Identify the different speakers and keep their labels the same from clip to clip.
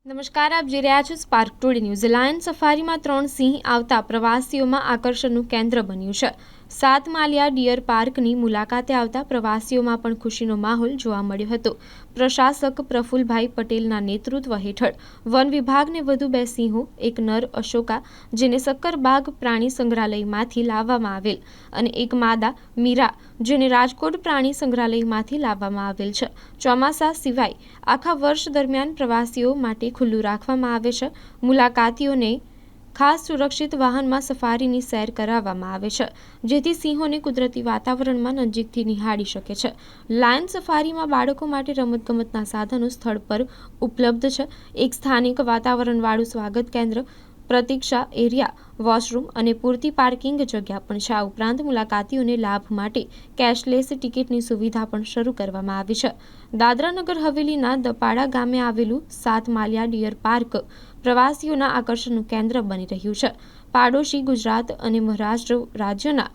Speaker 1: નમસ્કાર, આપ જોઈ રહ્યા છો સ્પાર્ક ટુડે ન્યૂઝ. લાયન સફારીમાં 3 સિંહ આવતા પ્રવાસીઓમાં આકર્ષણનું કેન્દ્ર બન્યું છે. સાતમાલિયા ડિયર પાર્કની મુલાકાતે આવતા પ્રવાસીઓમાં પણ ખુશીનો માહોલ જોવા મળ્યો હતો. પ્રશાસક પ્રફુલભાઈ પટેલના નેતૃત્વ હેઠળ વન વિભાગને વધુ 2 સિંહો, એક નર અશોકા જેને સક્કરબાગ પ્રાણી સંગ્રહાલયમાંથી લાવવામાં આવેલ અને એક માદા મીરા જેને રાજકોટ પ્રાણી સંગ્રહાલયમાંથી લાવવામાં આવેલ છે. ચોમાસા સિવાય આખા વર્ષ દરમિયાન પ્રવાસીઓ માટે ખુલ્લું રાખવામાં આવે છે. મુલાકાતીઓને ખાસ સુરક્ષિત વાહનમાં સફારીની સૈર કરાવવામાં આવે છે, જેથી સિંહોને કુદરતી વાતાવરણમાં નજીકથી નિહાળી શકે છે. લાયન સફારીમાં બાળકો માટે રમતગમતના સાધનો સ્થળ પર ઉપલબ્ધ છે. એક સ્થાનિક વાતાવરણવાળું સ્વાગત કેન્દ્ર, પ્રતીક્ષા એરિયા, વોશરૂમ અને પૂરતી પાર્કિંગ જગ્યા પણ છે. આ ઉપરાંત મુલાકાતીઓને લાભ માટે કેશલેસ ટિકિટની સુવિધા પણ શરૂ કરવામાં આવી છે. દાદરા નગર હવેલીના દપાડા ગામે આવેલું સાતમાલિયા ડિયર પાર્ક પ્રવાસીઓના આકર્ષણનું કેન્દ્ર બની રહ્યું છે. પાડોશી ગુજરાત અને મહારાષ્ટ્ર રાજ્યના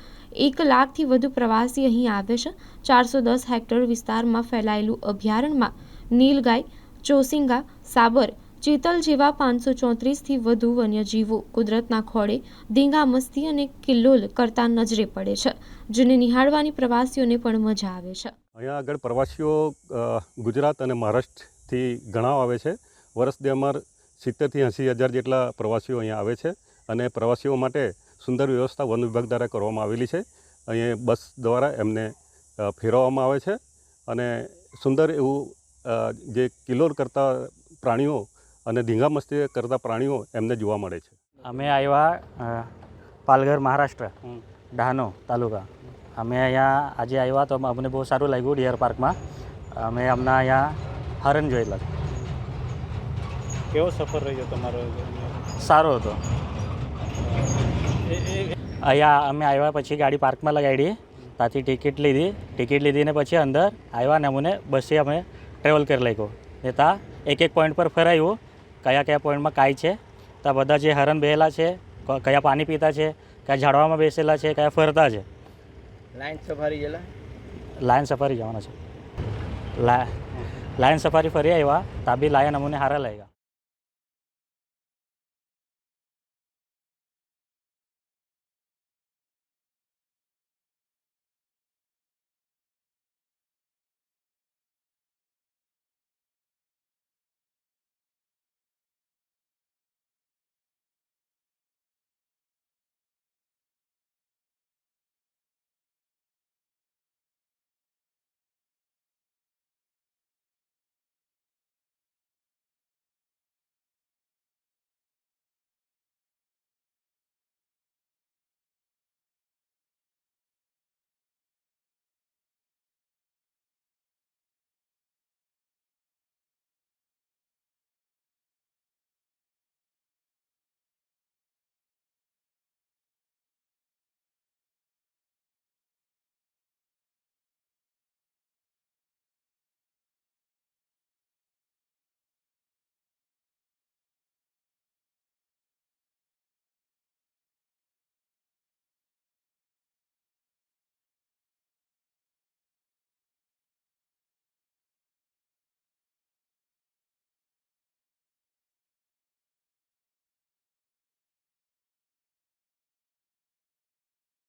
Speaker 1: 1 લાખથી વધુ પ્રવાસી અહીં આવે છે. 410 હેક્ટર વિસ્તારમાં ફેલાયેલું અભયારણ્યમાં નીલગાય, ચોસિંગા, સાબર, ચિતલ જેવા 534થી વધુ વન્યજીવો કુદરતના ખોળે ધીંગામસ્તી અને કિલ્લોલ કરતા નજરે પડે છે, જેને નિહાળવાની પ્રવાસીઓને પણ મજા આવે છે.
Speaker 2: અહીંયા આગળ પ્રવાસીઓ ગુજરાત અને મહારાષ્ટ્રથી ઘણા આવે છે. વર્ષ દરમિયાન 70થી 80 હજાર જેટલા પ્રવાસીઓ અહીંયા આવે છે અને પ્રવાસીઓ માટે સુંદર વ્યવસ્થા વન વિભાગ દ્વારા કરવામાં આવેલી છે. અહીંયા બસ દ્વારા એમને ફેરવવામાં આવે છે અને સુંદર એવું જે કિલ્લોલ કરતા પ્રાણીઓ અને ધીંગામસ્તી કરતા પ્રાણીઓ એમને જોવા મળે છે.
Speaker 3: અમે આવ્યા પાલઘર મહારાષ્ટ્ર, ડહાણુ તાલુકા. અમે અહીંયા આજે આવ્યા તો અમને બહુ સારું લાગ્યું ડિયર પાર્કમાં. અમે હમણાં અહીંયા હરણ જોયેલા.
Speaker 4: કેવો સફર રહ્યો તમારો?
Speaker 3: સારો હતો. અહીંયા અમે આવ્યા પછી ગાડી પાર્કમાં લગાડી, ત્યાંથી ટિકિટ લીધી ને પછી અંદર આવ્યા ને અમને બસે અમે ટ્રેવલ કરી લાગ્યો. ને ત્યાં એક પોઈન્ટ પર ફરાયું, કયા પોઈન્ટમાં કાંઈ છે, ત્યાં બધા જે હરણ બેહેલા છે, કયા પાણી પીતા છે, કયા ઝાડવામાં બેસેલા છે, કયા ફરતા છે. લાયન સફારી જવાના છે. લાયન સફારી ફરી આવ્યા, ત્યાં બી લાયન અમને સારા લાગ્યા.